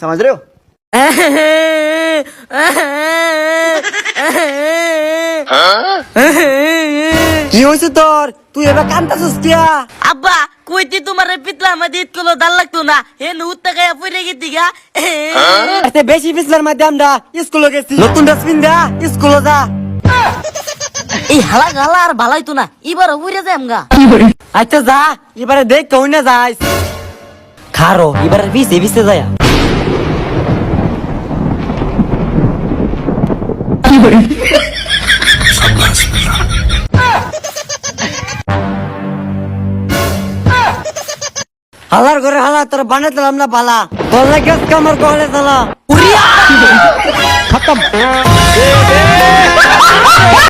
समझ रहे हो? কি হইছে তোর? তুই এবার কান্তাছিস কিয়া? আব্বা কইতি তোমার পিতলা মধ্যে ঈদ গুলো দাল লাগতো না হে নুত্তা গায়া পড়ে গেতি গা এতে বেশি পিছলার মধ্যে আমরা স্কুলে গেছি। নতুন ডাস্টবিন দা, স্কুলে যা। এই হালা গালা আর ভালাইতো না এবার উড়ে যায় আমগা। আচ্ছা যা, এবারে দেখ কই না যাইস। খারো এবারে বিছে বিছে যায়। হালার ঘরে হালা তোর বানে দিলাম না বালা, তোর লাগে কামার কহলে চালা।